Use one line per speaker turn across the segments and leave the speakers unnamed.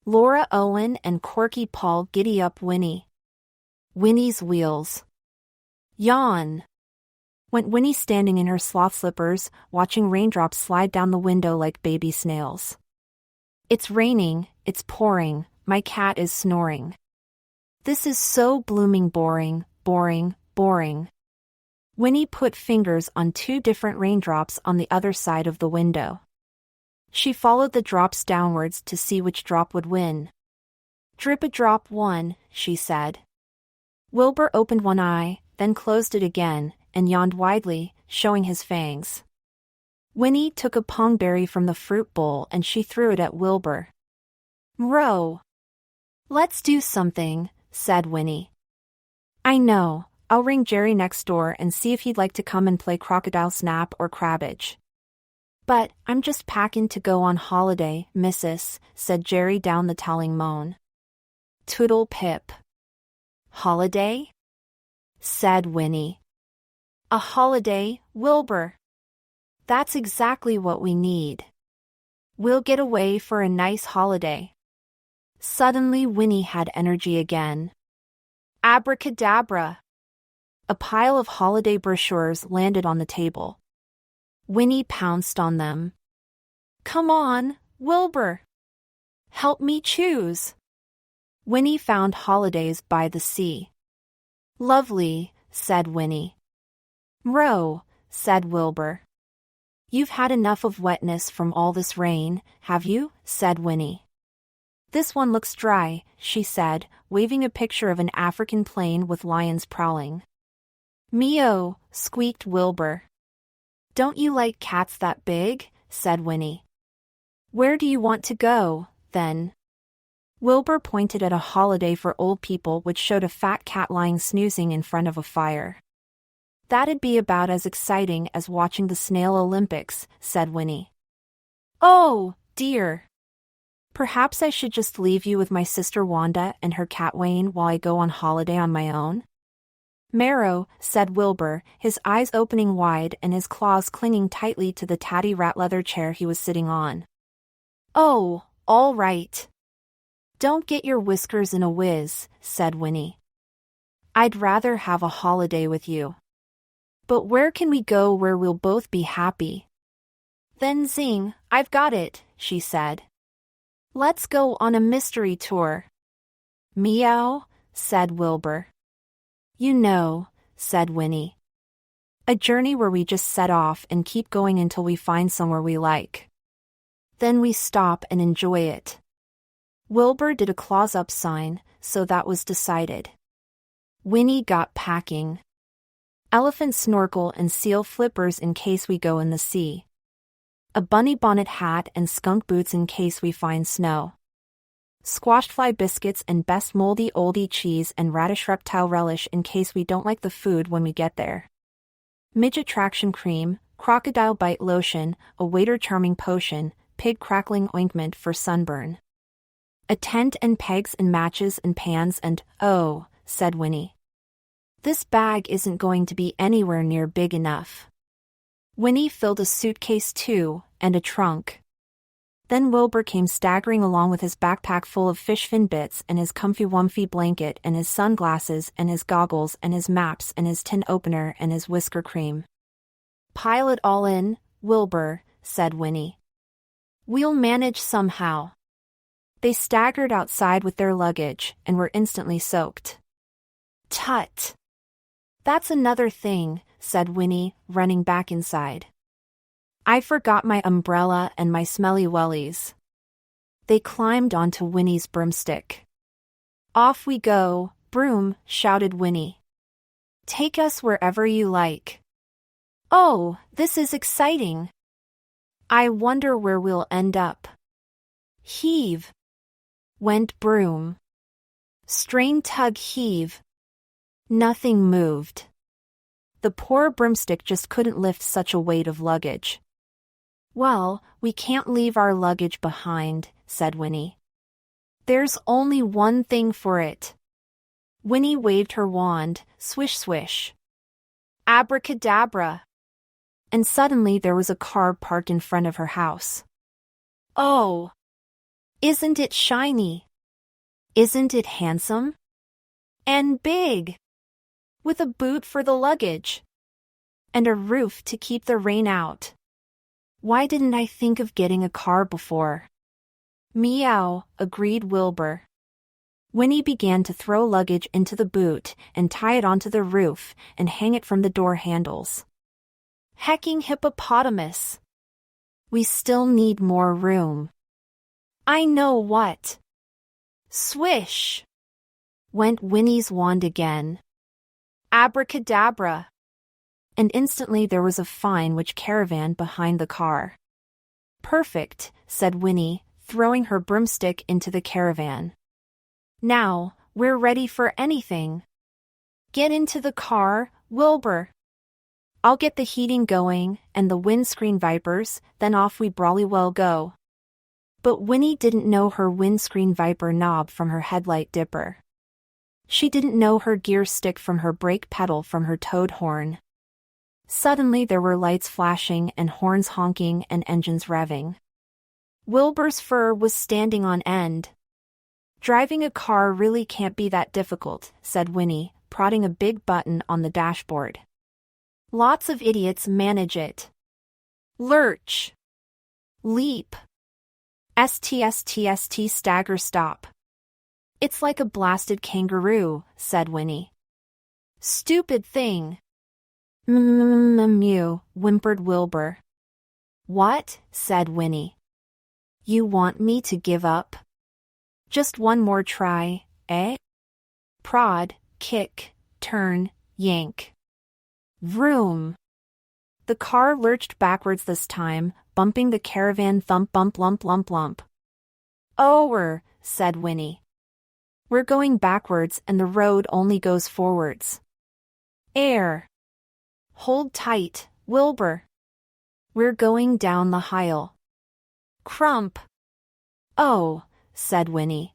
Laura, Owen and Korky, Paul, Giddy-up Winnie. Winnie's wheels. Yawn. Went Winnie, standing in her sloth slippers, watching raindrops slide down the window like baby snails. It's raining, it's pouring, my cat is snoring. This is so blooming boring, boring, boring. Winnie put fingers on 2 different raindrops on the other side of the window. She followed the drops downwards to see which drop would win. Drip-a-drop won, she said. Wilbur opened one eye, then closed it again, and yawned widely, showing his fangs. Winnie took a pongberry from the fruit bowl and she threw it at Wilbur. Row. Let's do something, said Winnie. I know, I'll ring Jerry next door and see if he'd like to come and play crocodile snap or crabbage. But I'm just packing to go on holiday, missus, said Jerry down the telling moan. Toodle pip. Holiday? Said Winnie. A holiday, Wilbur. That's exactly what we need. We'll get away for a nice holiday. Suddenly Winnie had energy again. Abracadabra. A pile of holiday brochures landed on the table. Winnie pounced on them. Come on, Wilbur. Help me choose. Winnie found Holidays by the Sea. Lovely, said Winnie. Row, said Wilbur. You've had enough of wetness from all this rain, have you? Said Winnie. This one looks dry, she said, waving a picture of an African plain with lions prowling. Meow, squeaked Wilbur. Don't you like cats that big? Said Winnie. Where do you want to go, then? Wilbur pointed at a holiday for old people which showed a fat cat lying snoozing in front of a fire. That'd be about as exciting as watching the Snail Olympics, said Winnie. Oh, dear. Perhaps I should just leave you with my sister Wanda and her cat Wayne while I go on holiday on my own? Marrow, said Wilbur, his eyes opening wide and his claws clinging tightly to the tatty rat leather chair he was sitting on. Oh, all right. Don't get your whiskers in a whiz, said Winnie. I'd rather have a holiday with you. But where can we go where we'll both be happy? Then zing, I've got it, she said. Let's go on a mystery tour. Meow, said Wilbur. You know, said Winnie. A journey where we just set off and keep going until we find somewhere we like. Then we stop and enjoy it. Wilbur did a claws up sign, so that was decided. Winnie got packing. Elephant snorkel and seal flippers in case we go in the sea. A bunny bonnet hat and skunk boots in case we find snow. Squashed fly biscuits and best moldy oldie cheese and radish reptile relish in case we don't like the food when we get there. Midget traction cream, crocodile bite lotion, a waiter charming potion, pig crackling ointment for sunburn. A tent and pegs and matches and pans and, oh, said Winnie. This bag isn't going to be anywhere near big enough. Winnie filled a suitcase too, and a trunk. Then Wilbur came staggering along with his backpack full of fish fin bits and his comfy-wumpy blanket and his sunglasses and his goggles and his maps and his tin opener and his whisker cream. Pile it all in, Wilbur, said Winnie. We'll manage somehow. They staggered outside with their luggage and were instantly soaked. Tut! That's another thing, said Winnie, running back inside. I forgot my umbrella and my smelly wellies. They climbed onto Winnie's broomstick. Off we go, broom, shouted Winnie. Take us wherever you like. Oh, this is exciting. I wonder where we'll end up. Heave. Went broom. Strain, tug, heave. Nothing moved. The poor broomstick just couldn't lift such a weight of luggage. Well, we can't leave our luggage behind, said Winnie. There's only one thing for it. Winnie waved her wand, swish swish. Abracadabra. And suddenly there was a car parked in front of her house. Oh! Isn't it shiny? Isn't it handsome? And big! With a boot for the luggage. And a roof to keep the rain out. Why didn't I think of getting a car before? Meow, agreed Wilbur. Winnie began to throw luggage into the boot and tie it onto the roof and hang it from the door handles. Hecking hippopotamus! We still need more room. I know what. Swish! Went Winnie's wand again. Abracadabra! And instantly there was a fine witch caravan behind the car. Perfect, said Winnie, throwing her broomstick into the caravan. Now, we're ready for anything. Get into the car, Wilbur. I'll get the heating going and the windscreen wipers, then off we brollywell go. But Winnie didn't know her windscreen wiper knob from her headlight dipper. She didn't know her gear stick from her brake pedal from her toad horn. Suddenly there were lights flashing and horns honking and engines revving. Wilbur's fur was standing on end. Driving a car really can't be that difficult, said Winnie, prodding a big button on the dashboard. Lots of idiots manage it. Lurch. Leap. STSTST stagger stop. It's like a blasted kangaroo, said Winnie. Stupid thing. Mew, whimpered Wilbur. What? Said Winnie. You want me to give up? Just one more try, eh? Prod, kick, turn, yank. Vroom. The car lurched backwards this time, bumping the caravan thump bump lump lump lump. Ower, said Winnie. We're going backwards and the road only goes forwards. Air. Hold tight, Wilbur. We're going down the aisle. Crump. Oh, said Winnie.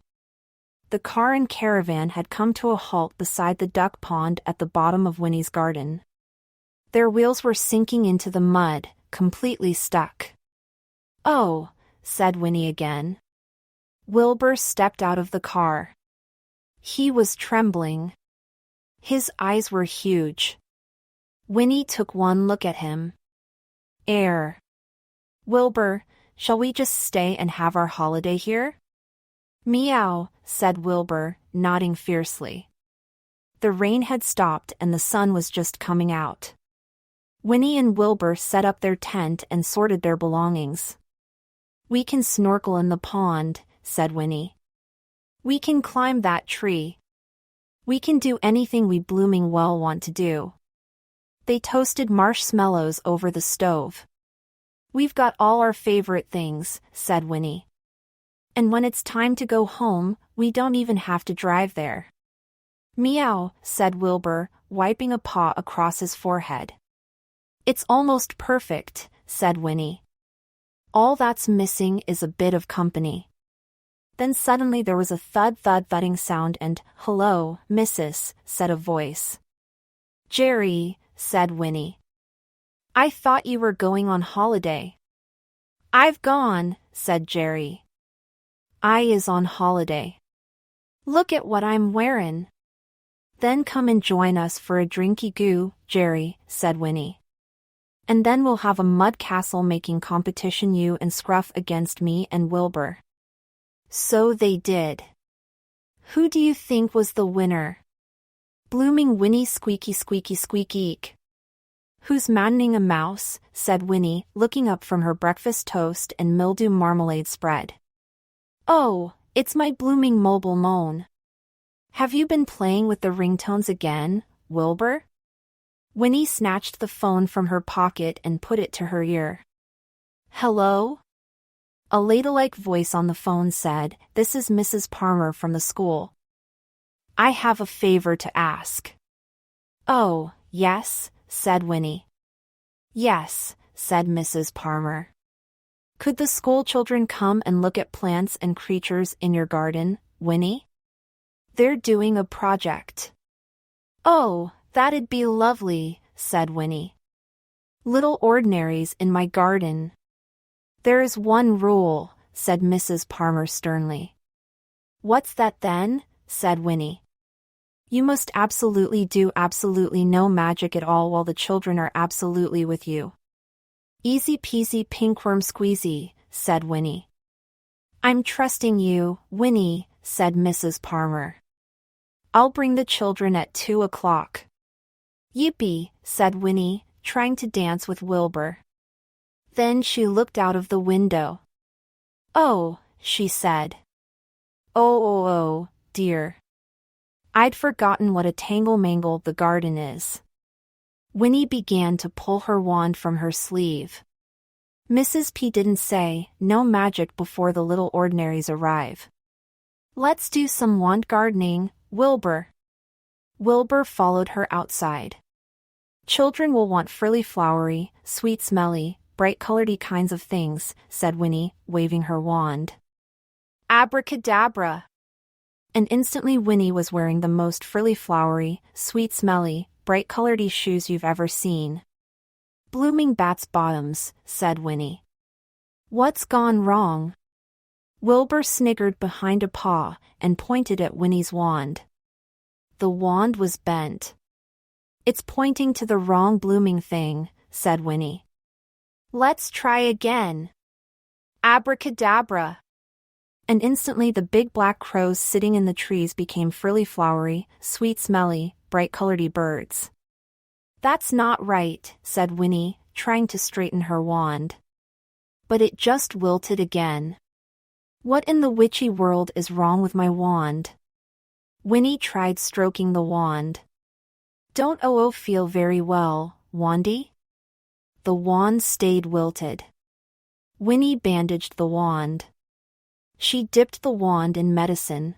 The car and caravan had come to a halt beside the duck pond at the bottom of Winnie's garden. Their wheels were sinking into the mud, completely stuck. Oh, said Winnie again. Wilbur stepped out of the car. He was trembling. His eyes were huge. Winnie took one look at him. Air. Wilbur, shall we just stay and have our holiday here? Meow, said Wilbur, nodding fiercely. The rain had stopped and the sun was just coming out. Winnie and Wilbur set up their tent and sorted their belongings. We can snorkel in the pond, said Winnie. We can climb that tree. We can do anything we blooming well want to do. They toasted marshmallows over the stove. We've got all our favorite things, said Winnie. And when it's time to go home, we don't even have to drive there. Meow, said Wilbur, wiping a paw across his forehead. It's almost perfect, said Winnie. All that's missing is a bit of company. Then suddenly there was a thudding sound and, hello, missus, said a voice. Jerry, said Winnie. I thought you were going on holiday. I've gone, said Jerry. I is on holiday. Look at what I'm wearin'. Then come and join us for a drinky goo, Jerry, said Winnie. And then we'll have a mud castle making competition, you and Scruff against me and Wilbur. So they did. Who do you think was the winner? Blooming Winnie squeaky squeaky squeak eek. Who's maddening a mouse, said Winnie, looking up from her breakfast toast and mildew marmalade spread. Oh, it's my blooming mobile moan. Have you been playing with the ringtones again, Wilbur? Winnie snatched the phone from her pocket and put it to her ear. Hello? A ladle-like voice on the phone said, This is Mrs. Palmer from the school. I have a favor to ask. Oh, yes, said Winnie. Yes, said Mrs. Palmer. Could the school children come and look at plants and creatures in your garden, Winnie? They're doing a project. Oh, that'd be lovely, said Winnie. Little ordinaries in my garden. There is one rule, said Mrs. Palmer sternly. What's that then? Said Winnie. You must absolutely do absolutely no magic at all while the children are absolutely with you. Easy peasy pinkworm squeezy, said Winnie. I'm trusting you, Winnie, said Mrs. Palmer. I'll bring the children at 2 o'clock. Yippee, said Winnie, trying to dance with Wilbur. Then she looked out of the window. Oh, she said. Oh, dear. I'd forgotten what a tangle-mangle the garden is. Winnie began to pull her wand from her sleeve. Mrs. P didn't say, no magic before the little ordinaries arrive. Let's do some wand gardening, Wilbur. Wilbur followed her outside. Children will want frilly-flowery, sweet-smelly, bright-colored kinds of things, said Winnie, waving her wand. Abracadabra! And instantly Winnie was wearing the most frilly-flowery, sweet-smelly, bright-colored shoes you've ever seen. Blooming bats' bottoms, said Winnie. What's gone wrong? Wilbur sniggered behind a paw and pointed at Winnie's wand. The wand was bent. It's pointing to the wrong blooming thing, said Winnie. Let's try again. Abracadabra! And instantly the big black crows sitting in the trees became frilly-flowery, sweet-smelly, bright-colored birds. That's not right, said Winnie, trying to straighten her wand. But it just wilted again. What in the witchy world is wrong with my wand? Winnie tried stroking the wand. Don't feel very well, Wandy? The wand stayed wilted. Winnie bandaged the wand. She dipped the wand in medicine.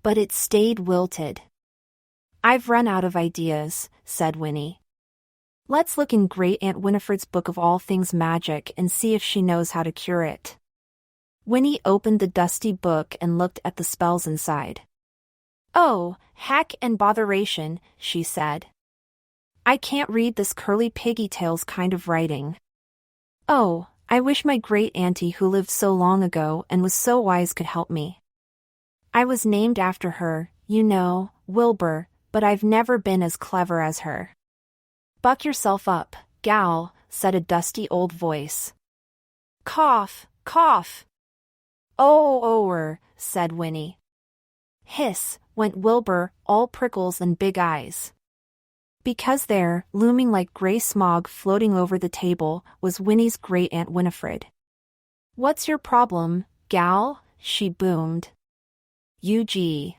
But it stayed wilted. I've run out of ideas, said Winnie. Let's look in Great Aunt Winifred's book of all things magic and see if she knows how to cure it. Winnie opened the dusty book and looked at the spells inside. Oh, heck and botheration, she said. I can't read this curly piggy tails kind of writing. Oh, I wish my great-auntie who lived so long ago and was so wise could help me. I was named after her, you know, Wilbur, but I've never been as clever as her. Buck yourself up, gal, said a dusty old voice. Cough, cough. Oh, said Winnie. Hiss, went Wilbur, all prickles and big eyes. Because there, looming like gray smog floating over the table, was Winnie's great-aunt Winifred. What's your problem, gal? She boomed. UG.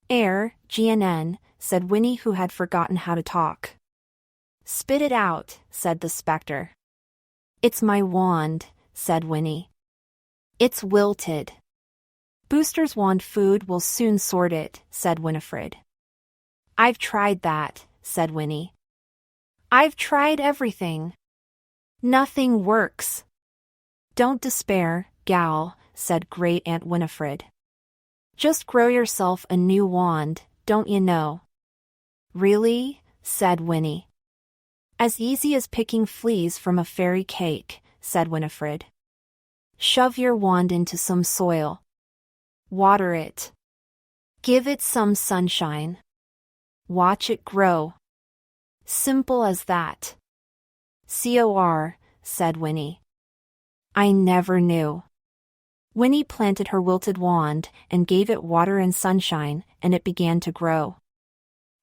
GNN, said Winnie, who had forgotten how to talk. Spit it out, said the specter. It's my wand, said Winnie. It's wilted. Booster's wand food will soon sort it, said Winifred. I've tried that, said Winnie. I've tried everything. Nothing works. Don't despair, gal, said Great-Aunt Winifred. Just grow yourself a new wand, don't you know? Really? Said Winnie. As easy as picking fleas from a fairy cake, said Winifred. Shove your wand into some soil. Water it. Give it some sunshine. Watch it grow. Simple as that. COR, said Winnie. I never knew. Winnie planted her wilted wand and gave it water and sunshine, and it began to grow.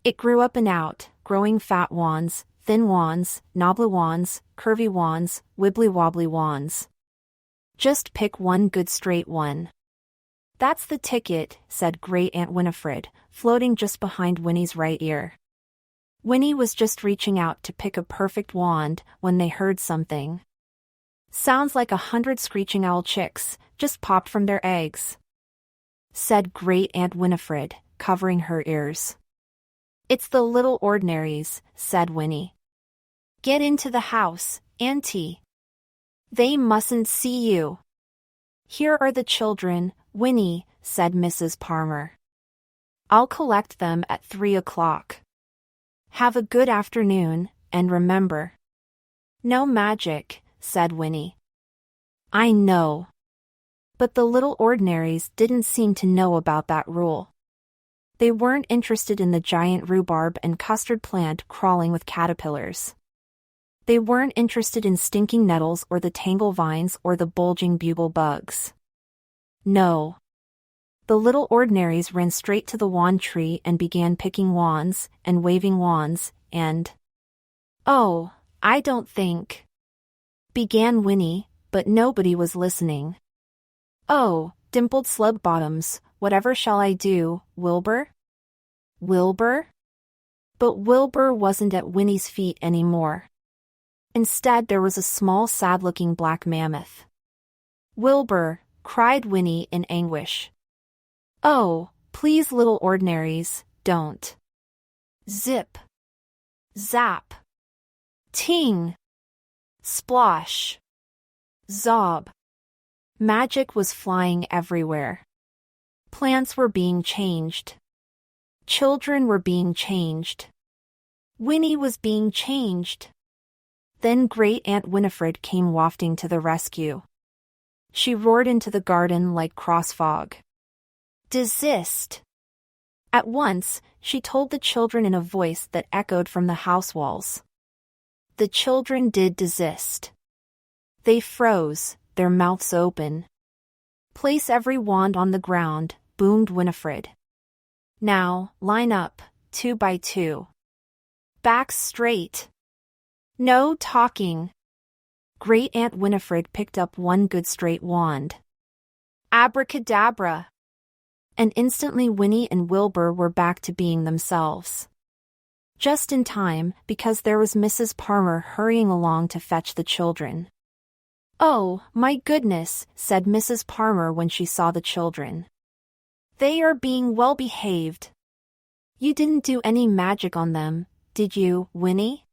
It grew up and out, growing fat wands, thin wands, knobbly wands, curvy wands, wibbly-wobbly wands. Just pick one good straight one. That's the ticket, said Great-Aunt Winifred, floating just behind Winnie's right ear. Winnie was just reaching out to pick a perfect wand when they heard something. Sounds like 100 screeching owl chicks just popped from their eggs, said Great-Aunt Winifred, covering her ears. It's the little ordinaries, said Winnie. Get into the house, Auntie. They mustn't see you. Here are the children, Winnie, said Mrs. Palmer. I'll collect them at 3 o'clock. Have a good afternoon, and remember. No magic, said Winnie. I know. But the little ordinaries didn't seem to know about that rule. They weren't interested in the giant rhubarb and custard plant crawling with caterpillars. They weren't interested in stinking nettles or the tangle vines or the bulging bugle bugs. No. The little ordinaries ran straight to the wand tree and began picking wands and waving wands and... "Oh, I don't think," began Winnie, but nobody was listening. "Oh, dimpled slug bottoms, whatever shall I do, Wilbur?" Wilbur? But Wilbur wasn't at Winnie's feet anymore. Instead, there was a small, sad-looking black mammoth. "Wilbur," cried Winnie in anguish. "Oh, please, little ordinaries, don't." Zip. Zap. Ting. Splosh. Zob. Magic was flying everywhere. Plants were being changed. Children were being changed. Winnie was being changed. Then Great Aunt Winifred came wafting to the rescue. She roared into the garden like cross fog. "Desist!" At once, she told the children in a voice that echoed from the house walls. The children did desist. They froze, their mouths open. "Place every wand on the ground," boomed Winifred. "Now, line up, 2 by 2. Backs straight. No talking." Great Aunt Winifred picked up one good straight wand. Abracadabra! And instantly Winnie and Wilbur were back to being themselves. Just in time, because there was Mrs. Palmer hurrying along to fetch the children. "Oh, my goodness," said Mrs. Palmer when she saw the children. "They are being well behaved. You didn't do any magic on them, did you, Winnie?"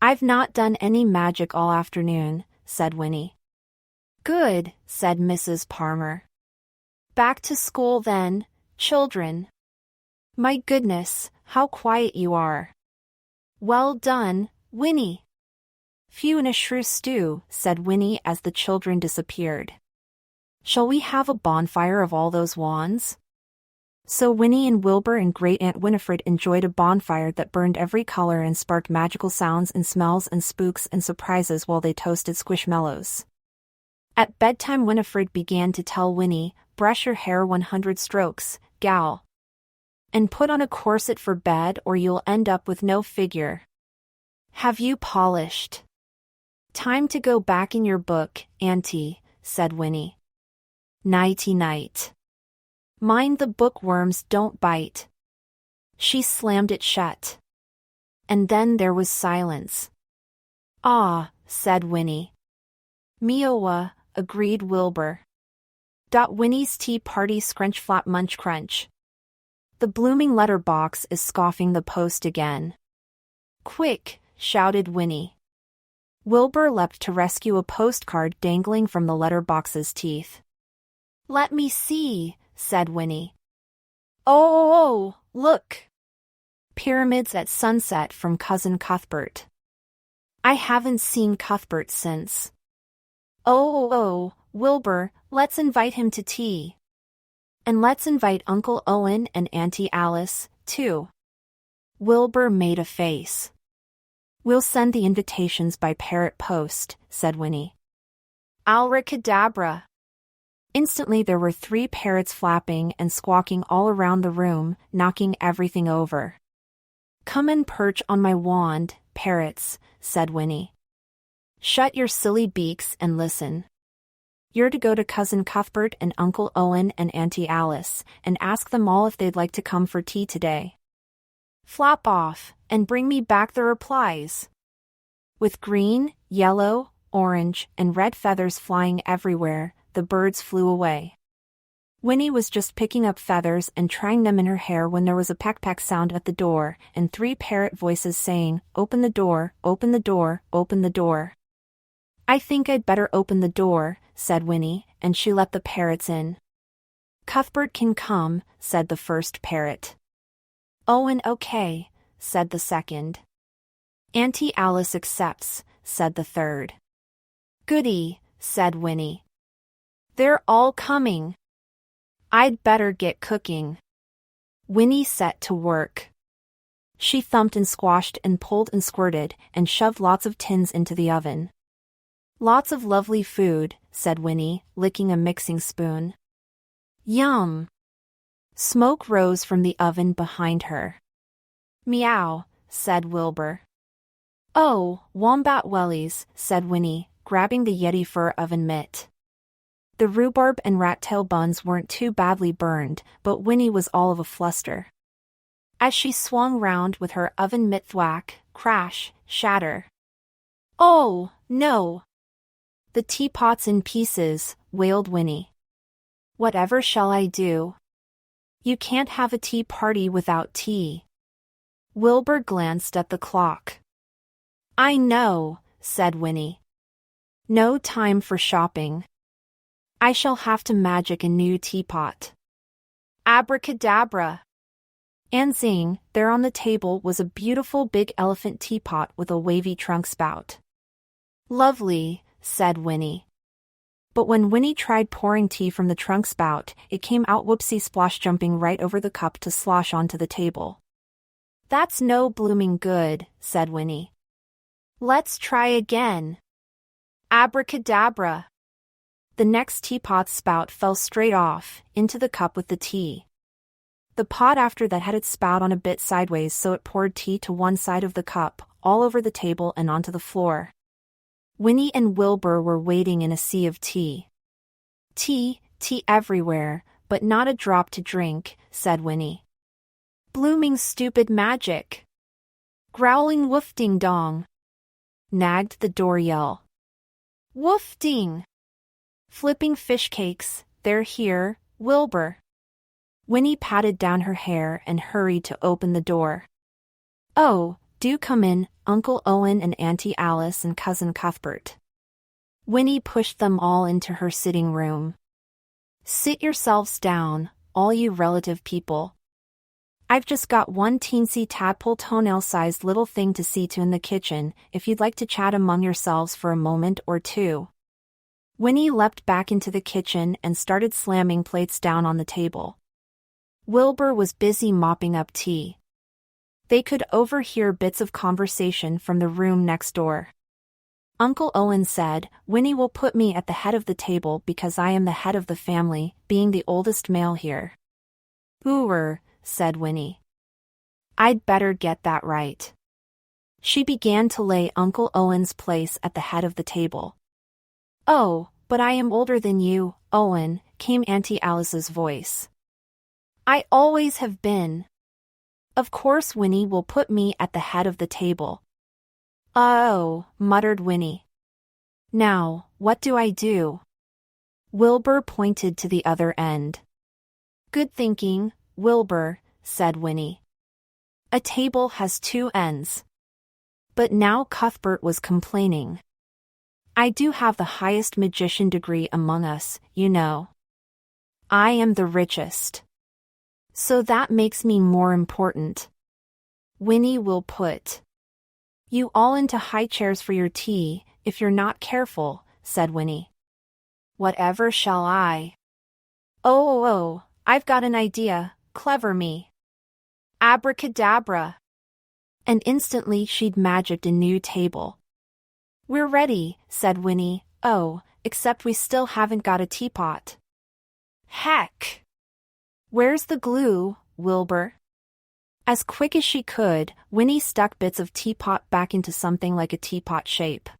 "I've not done any magic all afternoon," said Winnie. "Good," said Mrs. Palmer. "Back to school then, children. My goodness, how quiet you are." "Well done, Winnie." "Phew and a shrew stew," said Winnie as the children disappeared. "Shall we have a bonfire of all those wands?" So Winnie and Wilbur and Great Aunt Winifred enjoyed a bonfire that burned every color and sparked magical sounds and smells and spooks and surprises while they toasted squishmallows. At bedtime, Winifred began to tell Winnie, "Brush your hair 100 strokes, gal. And put on a corset for bed or you'll end up with no figure. Have you polished? Time to go back in your book, Auntie," said Winnie. "Nighty-night. Mind the bookworms don't bite." She slammed it shut. And then there was silence. "Ah," said Winnie. "Meowa," agreed Wilbur. Winnie's tea party scrunch flap munch crunch. The blooming letter box is scoffing the post again. "Quick," shouted Winnie. Wilbur leapt to rescue a postcard dangling from the letter box's teeth. "Let me see," said Winnie. Oh, look! Pyramids at Sunset from Cousin Cuthbert. I haven't seen Cuthbert since. Oh, Wilbur, let's invite him to tea. And let's invite Uncle Owen and Auntie Alice, too." Wilbur made a face. "We'll send the invitations by parrot post," said Winnie. Alracadabra! Instantly there were 3 parrots flapping and squawking all around the room, knocking everything over. "Come and perch on my wand, parrots," said Winnie. "Shut your silly beaks and listen. You're to go to Cousin Cuthbert and Uncle Owen and Auntie Alice, and ask them all if they'd like to come for tea today. Flop off, and bring me back the replies." With green, yellow, orange, and red feathers flying everywhere, the birds flew away. Winnie was just picking up feathers and trying them in her hair when there was a peck-peck sound at the door, and 3 parrot voices saying, "Open the door, open the door, open the door." "I think I'd better open the door," said Winnie, and she let the parrots in. "Cuthbert can come," said the first parrot. "Owen okay," said the second. "Auntie Alice accepts," said the third. "Goody," said Winnie. They're all coming. I'd better get cooking. Winnie set to work. She thumped and squashed and pulled and squirted and shoved lots of tins into the oven. Lots of lovely food, said Winnie, licking a mixing spoon. Yum! Smoke rose from the oven behind her. Meow, said Wilbur. Oh, wombat wellies, said Winnie, grabbing the Yeti fur oven mitt. The rhubarb and rat-tail buns weren't too badly burned, but Winnie was all of a fluster. As she swung round with her oven mitt thwack, crash, shatter. Oh, no! The teapot's in pieces, wailed Winnie. Whatever shall I do? You can't have a tea party without tea. Wilbur glanced at the clock. I know, said Winnie. No time for shopping. I shall have to magic a new teapot. Abracadabra! And zing, there on the table was a beautiful big elephant teapot with a wavy trunk spout. Lovely, said Winnie. But when Winnie tried pouring tea from the trunk spout, it came out whoopsie-splosh, jumping right over the cup to slosh onto the table. That's no blooming good, said Winnie. Let's try again. Abracadabra! The next teapot's spout fell straight off, into the cup with the tea. The pot after that had its spout on a bit sideways, so it poured tea to one side of the cup, all over the table and onto the floor. Winnie and Wilbur were wading in a sea of tea. Tea, tea everywhere, but not a drop to drink, said Winnie. Blooming stupid magic! Growling woof-ding-dong! Nagged the door-yell. Woof-ding! Flipping fish cakes, they're here, Wilbur. Winnie patted down her hair and hurried to open the door. Oh, do come in, Uncle Owen and Auntie Alice and Cousin Cuthbert. Winnie pushed them all into her sitting room. Sit yourselves down, all you relative people. I've just got one teensy tadpole toenail-sized little thing to see to in the kitchen, if you'd like to chat among yourselves for a moment or two. Winnie leapt back into the kitchen and started slamming plates down on the table. Wilbur was busy mopping up tea. They could overhear bits of conversation from the room next door. Uncle Owen said, Winnie will put me at the head of the table because I am the head of the family, being the oldest male here. Ooh, said Winnie. I'd better get that right. She began to lay Uncle Owen's place at the head of the table. Oh, but I am older than you, Owen, came Auntie Alice's voice. I always have been. Of course Winnie will put me at the head of the table. Oh, muttered Winnie. Now, what do I do? Wilbur pointed to the other end. Good thinking, Wilbur, said Winnie. A table has two ends. But now Cuthbert was complaining. I do have the highest magician degree among us, you know. I am the richest. So that makes me more important. Winnie will put you all into high chairs for your tea, if you're not careful, said Winnie. Whatever shall I? Oh, I've got an idea, clever me. Abracadabra. And instantly she'd magicked a new table. We're ready, said Winnie. Oh, except we still haven't got a teapot. Heck! Where's the glue, Wilbur? As quick as she could, Winnie stuck bits of teapot back into something like a teapot shape.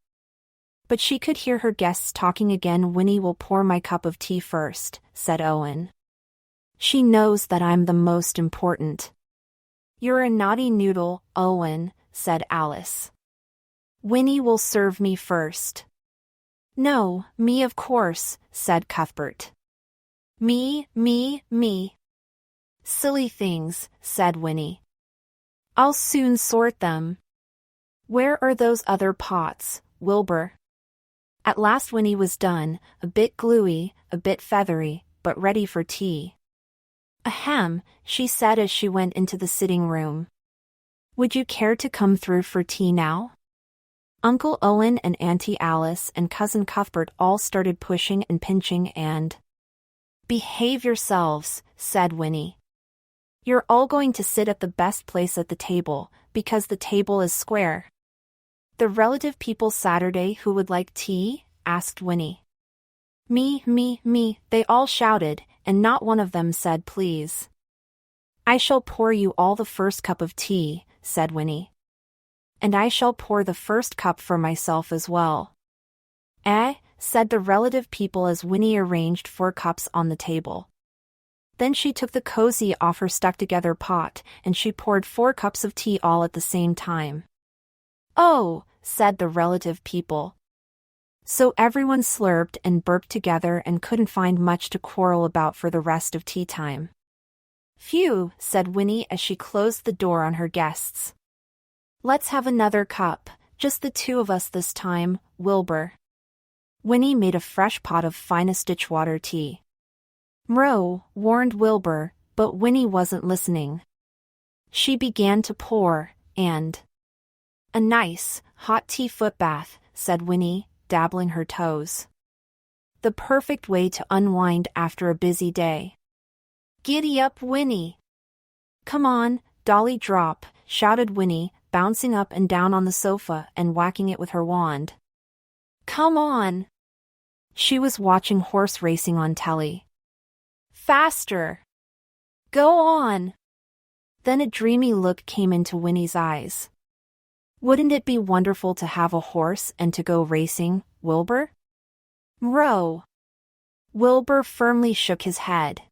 But she could hear her guests talking again. Winnie will pour my cup of tea first, said Owen. She knows that I'm the most important. You're a naughty noodle, Owen, said Alice. Winnie will serve me first. No, me of course, said Cuthbert. Me. Silly things, said Winnie. I'll soon sort them. Where are those other pots, Wilbur? At last Winnie was done, a bit gluey, a bit feathery, but ready for tea. Ahem, she said as she went into the sitting room. Would you care to come through for tea now? Uncle Owen and Auntie Alice and Cousin Cuthbert all started pushing and pinching and... "Behave yourselves," said Winnie. "You're all going to sit at the best place at the table, because the table is square." "The relative people Saturday who would like tea?" asked Winnie. Me, they all shouted, and not one of them said please. "I shall pour you all the first cup of tea," said Winnie. "And I shall pour the first cup for myself as well." "Eh?" said the relative people as Winnie arranged 4 cups on the table. Then she took the cozy off her stuck-together pot, and she poured 4 cups of tea all at the same time. "Oh," said the relative people. So everyone slurped and burped together and couldn't find much to quarrel about for the rest of tea time. "Phew," said Winnie as she closed the door on her guests. "Let's have another cup, just the 2 of us this time, Wilbur." Winnie made a fresh pot of finest ditchwater tea. "Mro," warned Wilbur, but Winnie wasn't listening. She began to pour, and... "A nice, hot tea foot bath," said Winnie, dabbling her toes. "The perfect way to unwind after a busy day." "Giddy-up Winnie!" "Come on, Dolly drop," shouted Winnie, bouncing up and down on the sofa and whacking it with her wand. "Come on!" She was watching horse racing on telly. "Faster! Go on!" Then a dreamy look came into Winnie's eyes. "Wouldn't it be wonderful to have a horse and to go racing, Wilbur?" "Mro." Wilbur firmly shook his head.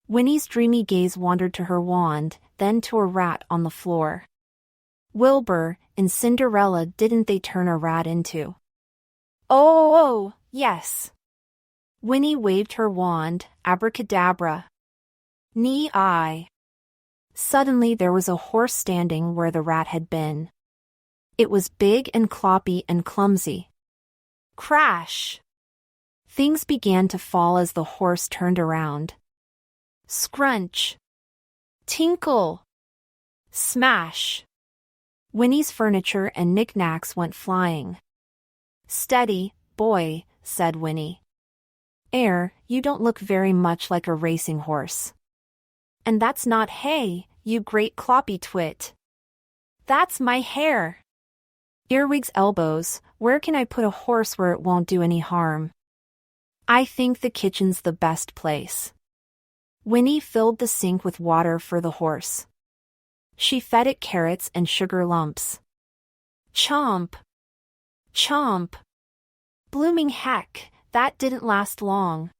Winnie's dreamy gaze wandered to her wand, then to a rat on the floor. "Wilbur, in Cinderella didn't they turn a rat into?" Oh, yes." Winnie waved her wand, abracadabra. "Knee-eye." Suddenly there was a horse standing where the rat had been. It was big and cloppy and clumsy. Crash! Things began to fall as the horse turned around. Scrunch! Tinkle! Smash! Winnie's furniture and knickknacks went flying. "Steady, boy," said Winnie. You don't look very much like a racing horse." "And that's not hay, you great cloppy twit. That's my hair." "Earwig's elbows, where can I put a horse where it won't do any harm?" "I think the kitchen's the best place." Winnie filled the sink with water for the horse. She fed it carrots and sugar lumps. Chomp! Chomp! Blooming heck, that didn't last long.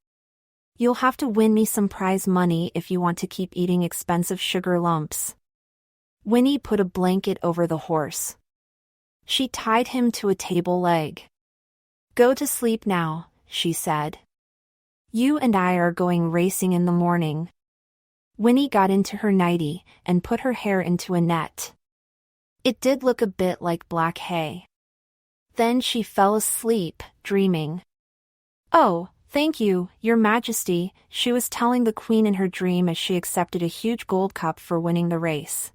"You'll have to win me some prize money if you want to keep eating expensive sugar lumps." Winnie put a blanket over the horse. She tied him to a table leg. "Go to sleep now," she said. "You and I are going racing in the morning." Winnie got into her nightie and put her hair into a net. It did look a bit like black hay. Then she fell asleep, dreaming. "Oh, thank you, Your Majesty," she was telling the Queen in her dream as she accepted a huge gold cup for winning the race.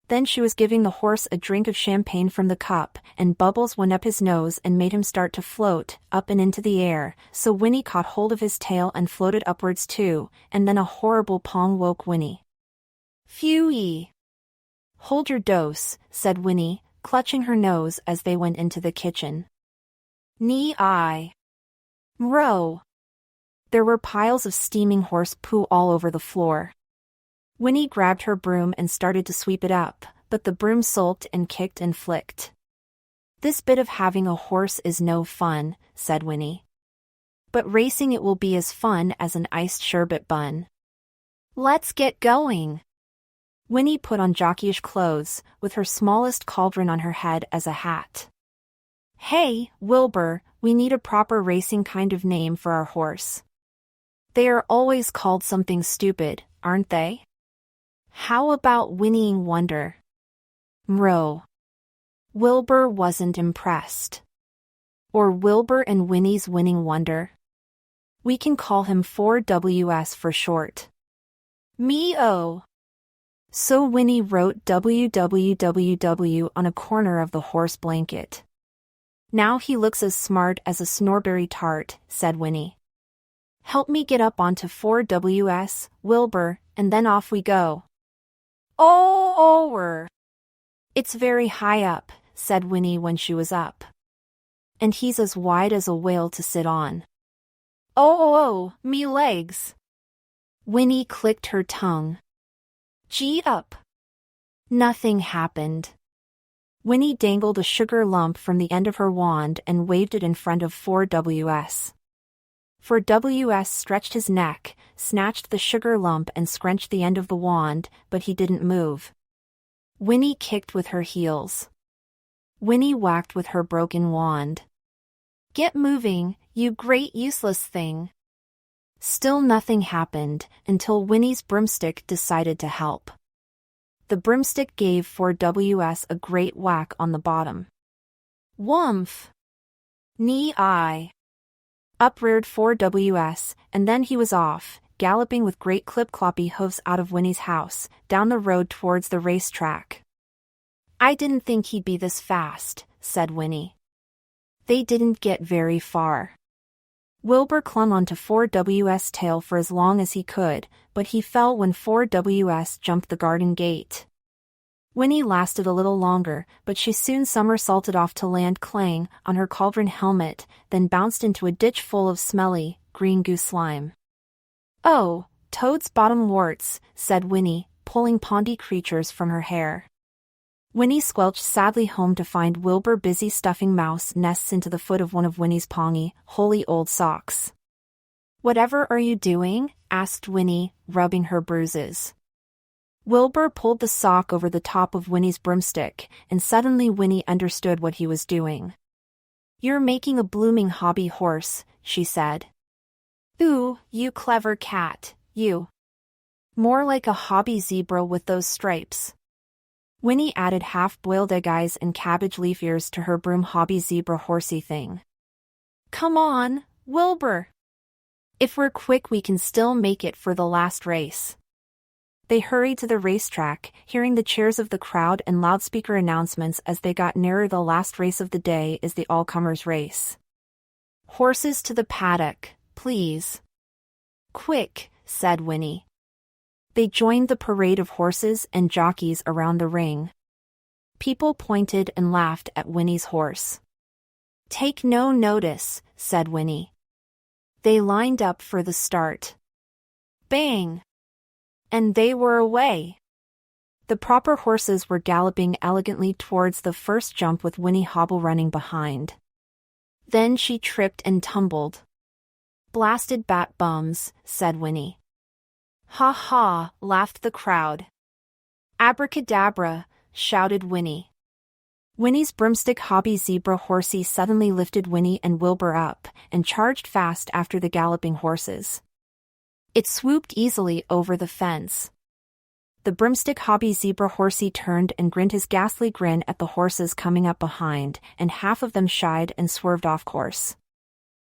Then she was giving the horse a drink of champagne from the cup, and bubbles went up his nose and made him start to float, up and into the air, so Winnie caught hold of his tail and floated upwards too, and then a horrible pong woke Winnie. "Phew-ee!" "Hold your dose," said Winnie, clutching her nose as they went into the kitchen. "Knee-eye!" "Mro!" There were piles of steaming horse poo all over the floor. Winnie grabbed her broom and started to sweep it up, but the broom sulked and kicked and flicked. "This bit of having a horse is no fun," said Winnie. "But racing it will be as fun as an iced sherbet bun. Let's get going." Winnie put on jockeyish clothes, with her smallest cauldron on her head as a hat. "Hey, Wilbur, we need a proper racing kind of name for our horse." "They are always called something stupid, aren't they?" "How about Whinnying Wonder?" Mro. Wilbur wasn't impressed. "Or Wilbur and Winnie's Winning Wonder?" "We can call him 4WS for short." Me-oh. So Winnie wrote WWWW on a corner of the horse blanket. Now he looks as smart as a snorberry tart, said Winnie. Help me get up onto 4Ws, Wilbur, and then off we go. Oh, it's very high up, said Winnie when she was up. And he's as wide as a whale to sit on. Oh, me legs. Winnie clicked her tongue. Gee up. Nothing happened. Winnie dangled a sugar lump from the end of her wand and waved it in front of 4Ws. 4Ws stretched his neck, snatched the sugar lump and scrunched the end of the wand, but he didn't move. Winnie kicked with her heels. Winnie whacked with her broken wand. Get moving, you great useless thing. Still nothing happened until Winnie's broomstick decided to help. The broomstick gave 4Ws a great whack on the bottom. Whumph! Knee-eye! Up reared 4Ws, and then he was off, galloping with great clip-cloppy hoofs out of Winnie's house, down the road towards the racetrack. I didn't think he'd be this fast, said Winnie. They didn't get very far. Wilbur clung onto 4Ws' tail for as long as he could, but he fell when 4Ws jumped the garden gate. Winnie lasted a little longer, but she soon somersaulted off to land clang on her cauldron helmet, then bounced into a ditch full of smelly, green goo slime. Oh, toad's bottom warts, said Winnie, pulling pondy creatures from her hair. Winnie squelched sadly home to find Wilbur busy stuffing mouse nests into the foot of one of Winnie's pongy, holy old socks. Whatever are you doing? Asked Winnie, rubbing her bruises. Wilbur pulled the sock over the top of Winnie's broomstick, and suddenly Winnie understood what he was doing. You're making a blooming hobby horse, she said. Ooh, you clever cat, you. More like a hobby zebra with those stripes. Winnie added half-boiled egg eyes and cabbage leaf ears to her broom hobby zebra horsey thing. Come on, Wilbur. If we're quick we can still make it for the last race. They hurried to the racetrack, hearing the cheers of the crowd and loudspeaker announcements as they got nearer. The last race of the day is the all-comers race. Horses to the paddock, please. Quick, said Winnie. They joined the parade of horses and jockeys around the ring. People pointed and laughed at Winnie's horse. Take no notice, said Winnie. They lined up for the start. Bang! And they were away. The proper horses were galloping elegantly towards the first jump with Winnie hobble running behind. Then she tripped and tumbled. Blasted bat bums, said Winnie. Ha ha, laughed the crowd. Abracadabra, shouted Winnie. Winnie's broomstick hobby zebra horsey suddenly lifted Winnie and Wilbur up, and charged fast after the galloping horses. It swooped easily over the fence. The broomstick hobby zebra horsey turned and grinned his ghastly grin at the horses coming up behind, and half of them shied and swerved off course.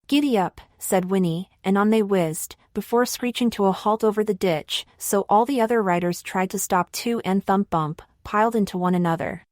Giddy up, said Winnie, and on they whizzed, before screeching to a halt over the ditch, so all the other riders tried to stop too and thump bump, piled into one another.